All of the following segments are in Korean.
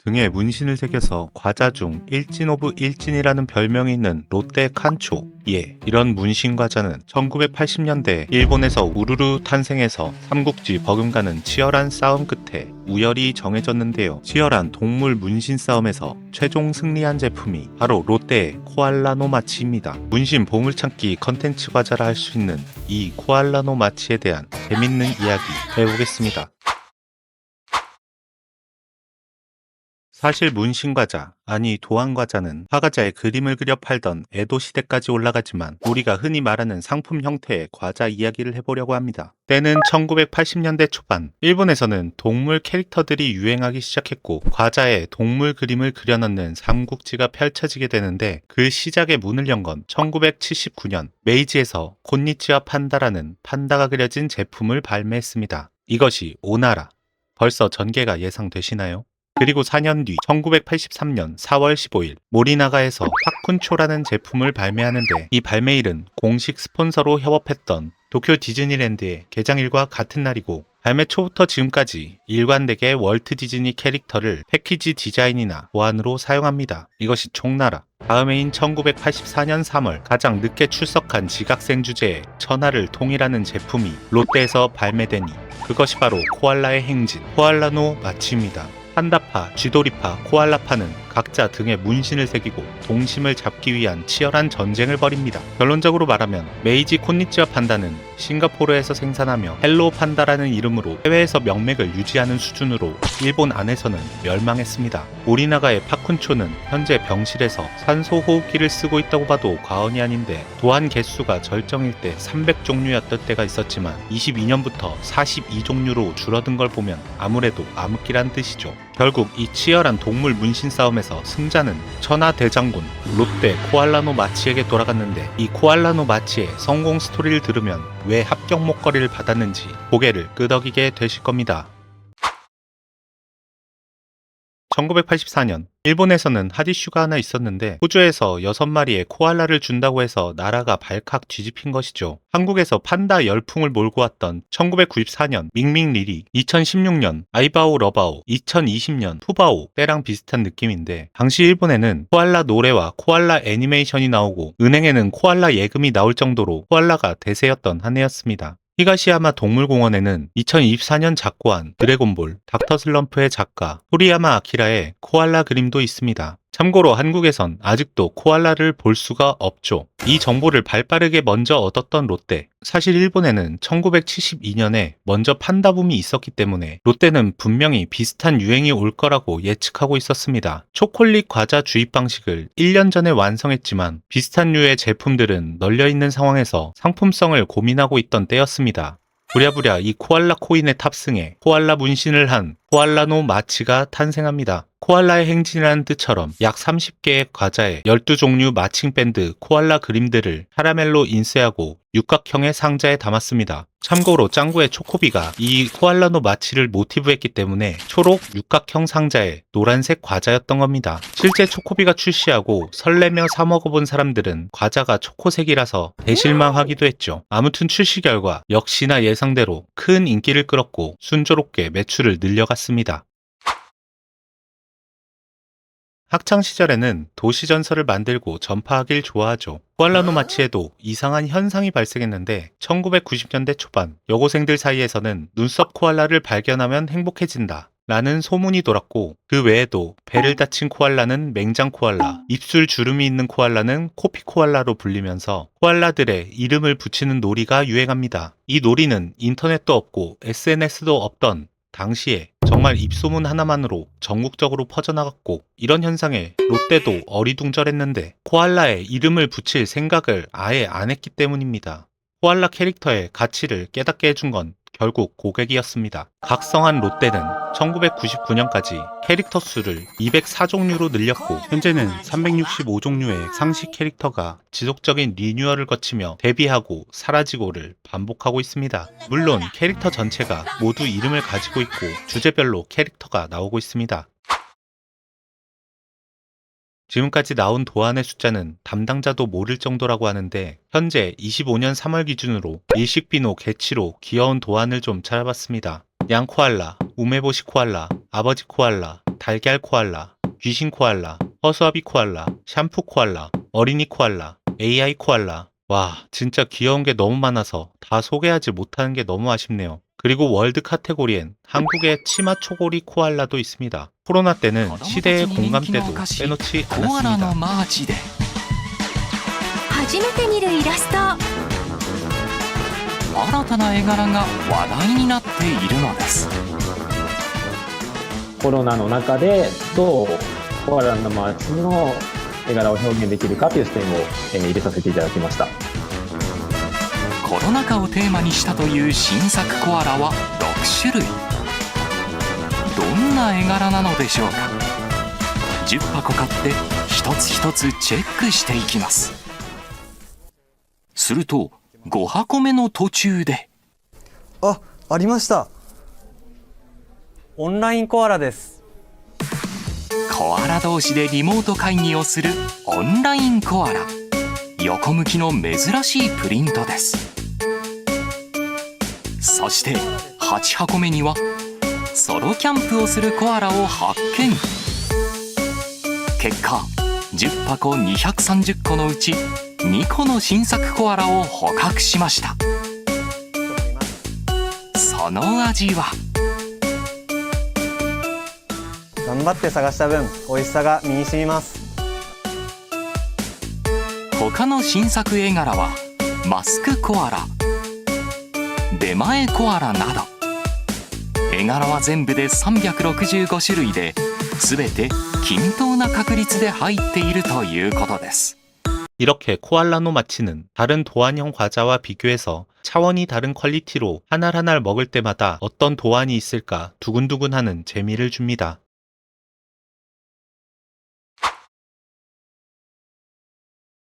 등에 문신을 새겨서 과자 중 일진 오브 일진이라는 별명이 있는 롯데 칸초. 이런 문신 과자는 1980년대 일본에서 우르르 탄생해서 삼국지 버금가는 치열한 싸움 끝에 우열이 정해졌는데요. 치열한 동물 문신 싸움에서 최종 승리한 제품이 바로 롯데의 코알라노 마치입니다. 문신 보물찾기 컨텐츠 과자라 할 수 있는 이 코알라노 마치에 대한 재밌는 이야기 해보겠습니다. 사실 문신과자, 아니 도안과자는 화과자에 그림을 그려 팔던 에도 시대까지 올라가지만 우리가 흔히 말하는 상품 형태의 과자 이야기를 해보려고 합니다. 때는 1980년대 초반, 일본에서는 동물 캐릭터들이 유행하기 시작했고 과자에 동물 그림을 그려넣는 삼국지가 펼쳐지게 되는데 그 시작의 문을 연 건 1979년 메이지에서 곤니치와 판다라는 판다가 그려진 제품을 발매했습니다. 이것이 오나라. 벌써 전개가 예상되시나요? 그리고 4년 뒤 1983년 4월 15일 모리나가에서 파쿤초라는 제품을 발매하는데 이 발매일은 공식 스폰서로 협업했던 도쿄 디즈니랜드의 개장일과 같은 날이고 발매 초부터 지금까지 일관되게 월트 디즈니 캐릭터를 패키지 디자인이나 보안으로 사용합니다. 이것이 총나라. 다음 해인 1984년 3월 가장 늦게 출석한 지각생 주제의 천하를 통일하는 제품이 롯데에서 발매되니 그것이 바로 코알라의 행진, 코알라노 마치입니다. 판다파, 쥐도리파, 코알라파는 각자 등에 문신을 새기고 동심을 잡기 위한 치열한 전쟁을 벌입니다. 결론적으로 말하면 메이지 콘니치와 판다는 싱가포르에서 생산하며 헬로 판다라는 이름으로 해외에서 명맥을 유지하는 수준으로 일본 안에서는 멸망했습니다. 모리나가의 파쿤초는 현재 병실에서 산소호흡기를 쓰고 있다고 봐도 과언이 아닌데 도안 개수가 절정일 때 300종류였던 때가 있었지만 22년부터 42종류로 줄어든 걸 보면 아무래도 암흑기란 뜻이죠. 결국 이 치열한 동물 문신 싸움에서 승자는 천하대장군 롯데 코알라노 마치에게 돌아갔는데 이 코알라노 마치의 성공 스토리를 들으면 왜 합격 목걸이를 받았는지 고개를 끄덕이게 되실 겁니다. 1984년 일본에서는 핫 이슈가 하나 있었는데 호주에서 6마리의 코알라를 준다고 해서 나라가 발칵 뒤집힌 것이죠. 한국에서 판다 열풍을 몰고 왔던 1994년 밍밍리리, 2016년 아이바오 러바오, 2020년 푸바오 때랑 비슷한 느낌인데 당시 일본에는 코알라 노래와 코알라 애니메이션이 나오고 은행에는 코알라 예금이 나올 정도로 코알라가 대세였던 한 해였습니다. 히가시야마 동물공원에는 2024년 작고한 드래곤볼, 닥터 슬럼프의 작가 토리야마 아키라의 코알라 그림도 있습니다. 참고로 한국에선 아직도 코알라를 볼 수가 없죠. 이 정보를 발빠르게 먼저 얻었던 롯데. 사실 일본에는 1972년에 먼저 판다붐이 있었기 때문에 롯데는 분명히 비슷한 유행이 올 거라고 예측하고 있었습니다. 초콜릿 과자 주입 방식을 1년 전에 완성했지만 비슷한 류의 제품들은 널려있는 상황에서 상품성을 고민하고 있던 때였습니다. 부랴부랴 이 코알라 코인에 탑승해 코알라 문신을 한 코알라노 마치가 탄생합니다. 코알라의 행진이라는 뜻처럼 약 30개의 과자에 12종류 마칭밴드 코알라 그림들을 카라멜로 인쇄하고 육각형의 상자에 담았습니다. 참고로 짱구의 초코비가 이 코알라노 마치를 모티브 했기 때문에 초록 육각형 상자에 노란색 과자였던 겁니다. 실제 초코비가 출시하고 설레며 사 먹어본 사람들은 과자가 초코색이라서 대실망하기도 했죠. 아무튼 출시 결과 역시나 예상대로 큰 인기를 끌었고 순조롭게 매출을 늘려갔습니다. 학창시절에는 도시전설을 만들고 전파하길 좋아하죠. 코알라노 마치에도 이상한 현상이 발생했는데 1990년대 초반 여고생들 사이에서는 눈썹 코알라를 발견하면 행복해진다 라는 소문이 돌았고 그 외에도 배를 다친 코알라는 맹장 코알라, 입술 주름이 있는 코알라는 코피 코알라로 불리면서 코알라들의 이름을 붙이는 놀이가 유행합니다. 이 놀이는 인터넷도 없고 SNS도 없던 당시에 정말 입소문 하나만으로 전국적으로 퍼져나갔고 이런 현상에 롯데도 어리둥절했는데 코알라에 이름을 붙일 생각을 아예 안 했기 때문입니다. 코알라 캐릭터의 가치를 깨닫게 해준 건 결국 고객이었습니다. 각성한 롯데는 1999년까지 캐릭터 수를 204종류로 늘렸고 현재는 365종류의 상시 캐릭터가 지속적인 리뉴얼을 거치며 데뷔하고 사라지고를 반복하고 있습니다. 물론 캐릭터 전체가 모두 이름을 가지고 있고 주제별로 캐릭터가 나오고 있습니다. 지금까지 나온 도안의 숫자는 담당자도 모를 정도라고 하는데 현재 25년 3월 기준으로 일식비노 개치로 귀여운 도안을 좀 찾아봤습니다. 양 코알라, 우메보시 코알라, 아버지 코알라, 달걀 코알라, 귀신 코알라, 허수아비 코알라, 샴푸 코알라, 어린이 코알라, AI 코알라. 와, 진짜 귀여운 게 너무 많아서 다 소개하지 못하는 게 너무 아쉽네요. 그리고 월드 카테고리엔 한국의 치마 초고리 코알라도 있습니다. 코로나 때는 시대의 공감대도 빼놓지 않았습니다. 初めて見るイラスト。新たな絵柄が話題になっているのです。コロナの中でどうコアラの街の絵柄を表現できるかという視点を入れさせていただきました。コロナ禍をテーマにしたという新作コアラは6種類。どんな絵柄なのでしょうか。10箱買って一つ一つチェックしていきます。すると5箱目の途中で、ありました。オンラインコアラです。コアラ同士でリモート会議をするオンラインコアラ。横向きの珍しいプリントです。そして8箱目にはソロキャンプをするコアラを発見。結果10箱230個のうち2個の新作コアラを捕獲しました。その味は。頑張って探した分、美味しさが身に染みます。他の新作絵柄はマスクコアラ、出前コアラなど、絵柄は全部で365種類で、すべて均等な確率で入っているということです。 이렇게 코알라노 마치는 다른 도안형 과자와 비교해서 차원이 다른 퀄리티로 한 알 한 알 먹을 때마다 어떤 도안이 있을까 두근두근하는 재미를 줍니다.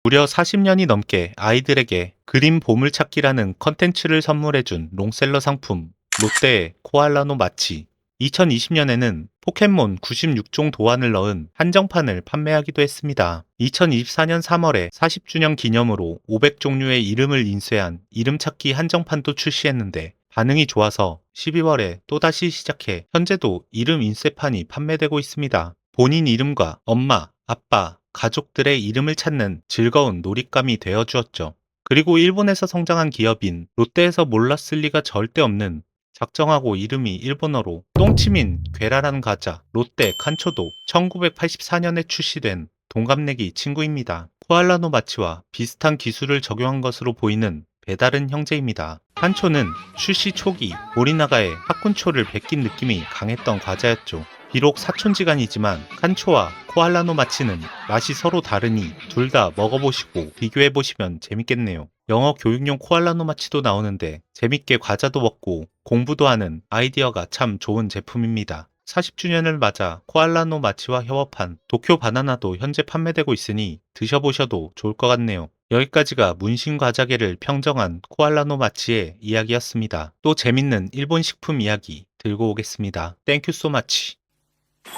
무려 40년이 넘게 아이들에게 그림 보물찾기라는 컨텐츠를 선물해준 롱셀러 상품 롯데의 코알라노 마치. 2020년에는 포켓몬 96종 도안을 넣은 한정판을 판매하기도 했습니다. 2024년 3월에 40주년 기념으로 500종류의 이름을 인쇄한 이름찾기 한정판도 출시했는데 반응이 좋아서 12월에 또다시 시작해 현재도 이름 인쇄판이 판매되고 있습니다. 본인 이름과 엄마, 아빠, 가족들의 이름을 찾는 즐거운 놀잇감이 되어주었죠. 그리고 일본에서 성장한 기업인 롯데에서 몰랐을 리가 절대 없는 작정하고 이름이 일본어로 똥치민 괴라라는 과자 롯데 칸초도 1984년에 출시된 동갑내기 친구입니다. 코알라노 마치와 비슷한 기술을 적용한 것으로 보이는 배다른 형제입니다. 칸초는 출시 초기 모리나가의 하쿤초를 베낀 느낌이 강했던 과자였죠. 비록 사촌지간이지만 칸초와 코알라노 마치는 맛이 서로 다르니 둘 다 먹어보시고 비교해보시면 재밌겠네요. 영어 교육용 코알라노 마치도 나오는데 재밌게 과자도 먹고 공부도 하는 아이디어가 참 좋은 제품입니다. 40주년을 맞아 코알라노 마치와 협업한 도쿄 바나나도 현재 판매되고 있으니 드셔보셔도 좋을 것 같네요. 여기까지가 문신과자계를 평정한 코알라노 마치의 이야기였습니다. 또 재밌는 일본 식품 이야기 들고 오겠습니다. 땡큐 소 마치.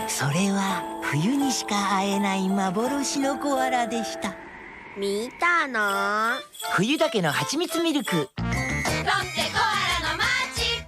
それは冬にしか会えない幻のコアラでした。見たの？冬だけの蜂蜜ミルク。ロッテコアラのマーチ。